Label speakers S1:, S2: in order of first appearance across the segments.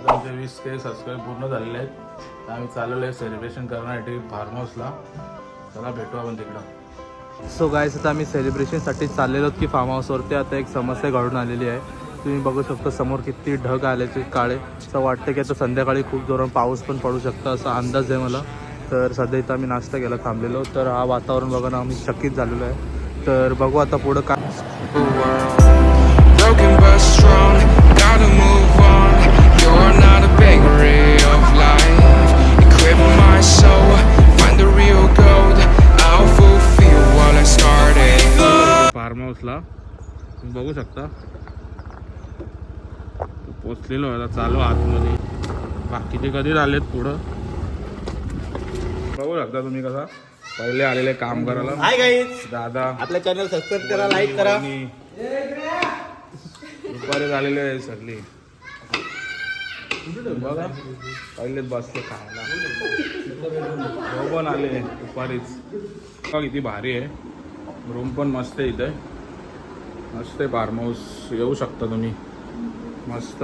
S1: आज आमचे 20K subscribe पूर्ण झालेले आहेत. आम्ही चाललेलो आहे सेलिब्रेशन करण्यासाठी फार्म हाऊसला. चला भेटू आपण तिकडं.
S2: सो गाईस आता आम्ही सेलिब्रेशनसाठी चाललेलो की फार्म हाऊसवरती. आता एक समस्या घडून आलेली आहे. तुम्ही बघू शकता समोर किती ढग आल्याचे काळे. असं वाटतं की आता संध्याकाळी खूप जोरात पाऊस पण पडू शकतो असा अंदाज आहे मला. तर सध्या इथं आम्ही नाश्ता केला थांबलेलो. तर हा वातावरण बघा ना आम्ही चकित झालेलो आहे. तर बघू आता पुढं काय.
S3: Broken but strong, gotta move on. You're not a bakery of life. Equip my soul, find the real gold. I'll fulfill what I started.
S1: Farm हाऊसला तुम्ही बघू शकता पोचलेलो आहे. चालू आतमध्ये. बाकीचे कधी आलेत पुढं बघू शकता तुम्ही. कसा पहिले आलेले काम करायला.
S4: हाय गाईज,
S1: दादा
S4: आपल्या चॅनल सबस्क्राईब करा, लाईक करा.
S1: दुपारी झालेले आहे सगळी. बघा पहिलेच बसते खायला. हो पण आले दुपारीच. बघा किती भारी आहे. रूम पण मस्त आहे इथे. मस्त आहे फार्म हाऊस. येऊ शकता तुम्ही. मस्त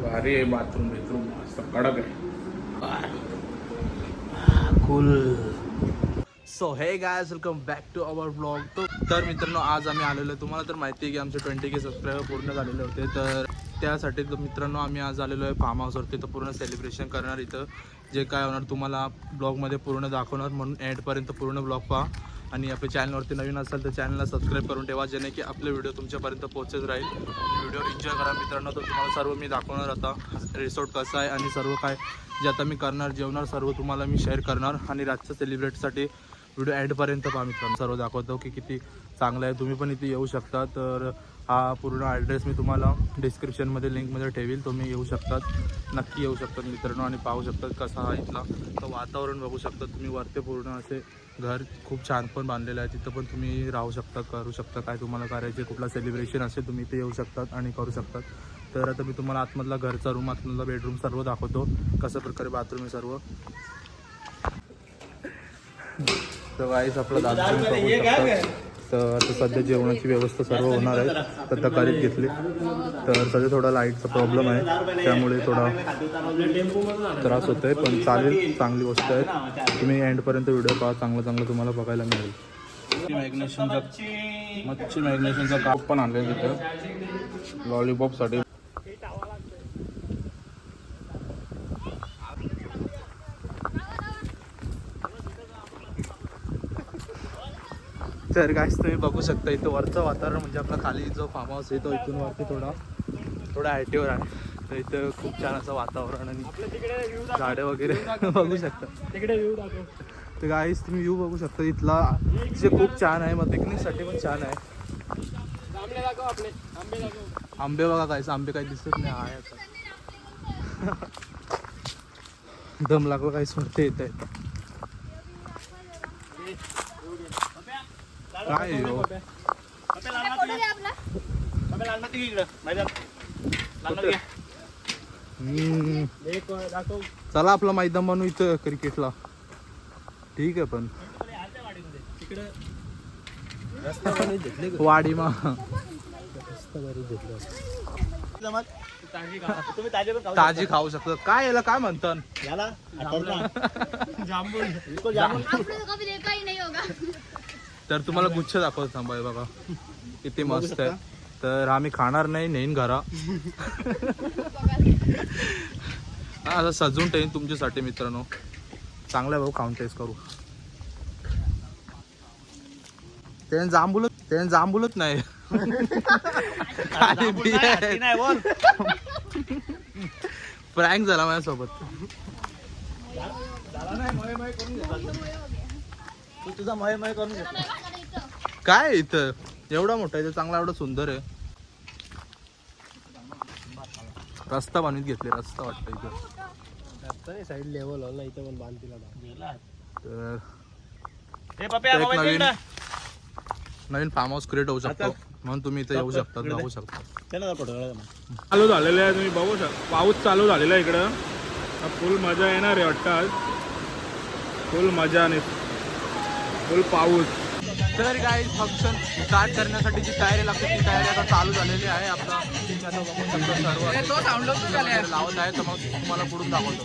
S1: भारी आहे. बाथरूम बिथरूम मस्त कडक आहे.
S2: कूल. सो हे guys welcome back to our blog. तर मित्रांनो आज आम्ही आलेलो आहे. तुम्हाला तर माहिती आहे की आमचे 20K सबस्क्रायबर पूर्ण झालेले होते. तर त्यासाठी तर मित्रांनो आम्ही आज आलेलो आहे फार्म हाऊसवरती. तर पूर्ण सेलिब्रेशन करणार. इथं जे काय होणार तुम्हाला ब्लॉगमध्ये पूर्ण दाखवणार. म्हणून एंडपर्यंत पूर्ण ब्लॉग पहा. आणि आपल्या चॅनलवरती नवीन असेल तर चॅनलला सबस्क्राईब करून ठेवा जेणे की आपले व्हिडिओ तुमच्यापर्यंत पोहोचत राहील. व्हिडिओ एन्जॉय करा मित्रांनो. तर तुम्हाला सर्व मी दाखवणार आता रिसॉर्ट कसं आहे आणि सर्व काय जे आता मी करणार जेवणार सर्व तुम्हाला मी शेअर करणार. आणि रातच्या सेलिब्रेटसाठी व्हिडिओ एंडपर्यंत पहा मित्रांनो. सर्व दाखवतो की किती चांगलं आहे. तुम्ही पण इथे येऊ शकता. तर हा पूर्ण ॲड्रेस मी तुम्हाला डिस्क्रिप्शनमध्ये लिंकमध्ये ठेवील. तुम्ही येऊ शकतात. नक्की येऊ शकतात मित्रांनो आणि पाहू शकतात कसा हा इथला तर वातावरण बघू शकता तुम्ही. वरते पूर्ण असे घर खूप छान पण बांधलेलं आहे. तिथं पण तुम्ही राहू शकता करू शकता काय तुम्हाला करायचे. कुठला सेलिब्रेशन असेल तुम्ही इथे येऊ शकतात आणि करू शकतात. तर आता मी तुम्हाला आतमधला घरचा रूम आतमधला बेडरूम सर्व दाखवतो. कशा प्रकारे बाथरूम आहे सर्व. तर गाईस आपला दादा बघू शकता. तर आता सध्या जेवणाची व्यवस्था सर्व होणार आहे. तर तकारीत घेतली. तर सध्या थोडा लाईटचा प्रॉब्लेम आहे त्यामुळे थोडा त्रास होतो आहे. पण चालेल चांगली गोष्ट आहे. तुम्ही एंडपर्यंत व्हिडिओ पहा. चांगलं तुम्हाला बघायला मिळेल. मच्छी मॅग्नेशनचा काप पण आणलेला तिथं लॉलीपॉपसाठी. तर गाईस तुम्ही बघू शकता इथं वरचं वातावरण म्हणजे आपला खाली जो फार्म हाऊस आहे तो इथून वरती थोडा हायटीवर आहे. तर इथं खूप छान असं वातावरण आणि झाडे वगैरे बघू शकता. तिकडे व्ह्यू दाखव. तर गाईस तुम्ही व्ह्यू बघू शकता इथला जे खूप छान आहे. मग पिकनिकसाठी पण छान आहे. आंबे बघा गाईस. आंबे काही दिसत नाही आहे आता. दम लागला गाईस वरती येत आहे. काय हो चला आपला मैदान बनवू इथं क्रिकेटला. ठीक आहे पण वाडी मा ताजी खाऊ शकतो. काय याला काय म्हणतात. तर तुम्हाला गुच्छ दाखवतो थांबा. बघा किती मस्त आहे. तर आम्ही खाणार नाही नेईन घरा. हा असं सजून ठेवीन तुमच्यासाठी मित्रांनो. चांगला भाऊ खाऊन टेस्ट करू. त्याने जांभूलच नाही. प्रँक झाला माझ्यासोबत.
S4: तुझा मय करून घेतला
S2: काय इथं एवढा मोठा आहे. चांगला एवढा सुंदर आहे. रस्ता बनवीत घेतले. रस्ता वाटतं इथं
S4: साईड लेवल होला इथं पण बांधतीला.
S2: तर नवीन फार्म हाऊस क्रिएट होऊ शकतो म्हणून तुम्ही इथे येऊ शकता बघू शकता.
S1: चालू झालेले आहे तुम्ही बघू शकता. पाऊस चालू झालेला आहे इकडं. फुल मजा येणार आहे वाटतं आज. फुल मजा आणि फुल पाऊस.
S2: तर काय फंक्शन स्टार्ट करण्यासाठी जी तयारी लागते ती तयारी आता चालू झालेली आहे. आपला सर्व लावत आहे, तर मग तुम्हाला पुढून दाखवतो.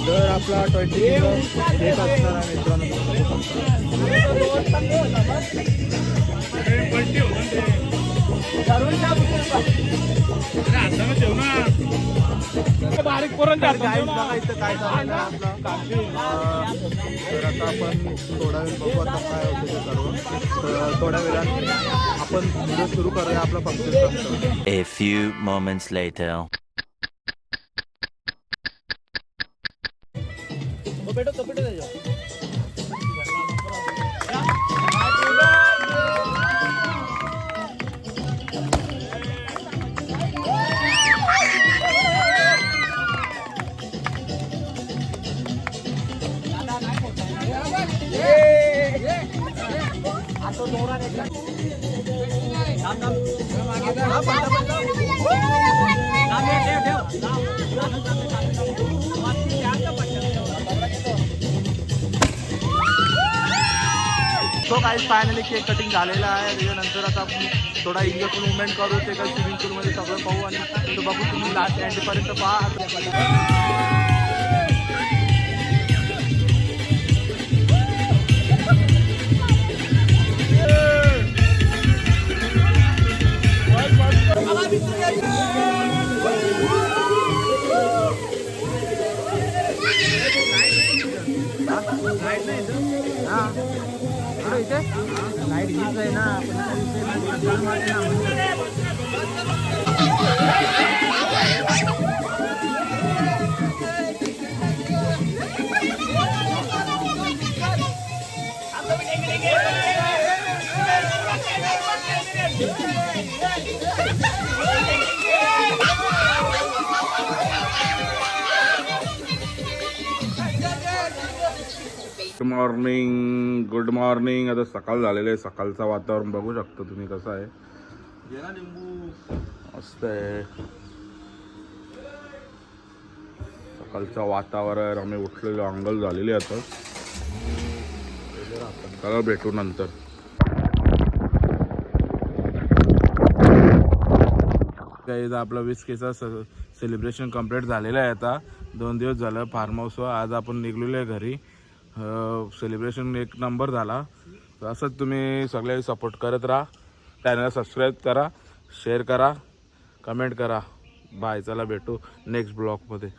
S2: तर आपला 20 केक असणार आहे
S1: बारीक पोरांच्या
S2: काय झालेलं आहे आपलं तर आता आपण थोडा वेळ बघू आता काय होतं ते सर्व. तर थोड्या वेळाने आपण व्हिडिओ सुरू करूया आपलं function.
S5: A few moments later.
S2: So काही फायनली केक कटिंग झालेला आहे. त्याच्यानंतर आता थोडा एन्जॉय मुवमेंट करू, ते काही स्विमिंग पूलमध्ये सगळं पाहू आणि तो बघू. तुम्ही लास्ट एंडपर्यंत पहा. लाईट हीच आहे ना.
S1: Good morning. आता सकाळ झालेलं आहे. सकाळचं वातावरण बघू शकता तुम्ही कसं आहे. मस्त आहे सकाळचं वातावरण. आम्ही उठलेलो, अंघोळ झालेली आता. चला भेटू नंतर. काही आपला 20Kचा सेलिब्रेशन कम्प्लीट झालेलं आहे. आता 2 दिवस झालं फार्म हाऊसवर. आज आपण निघलेलो आहे घरी. सेलिब्रेशन एक नंबर झाला. तर असंच तुम्ही सगळे सपोर्ट करत राहा. चॅनलला सबस्क्राईब करा, शेअर करा, कमेंट करा. बाय. चला भेटू नेक्स्ट ब्लॉगमध्ये.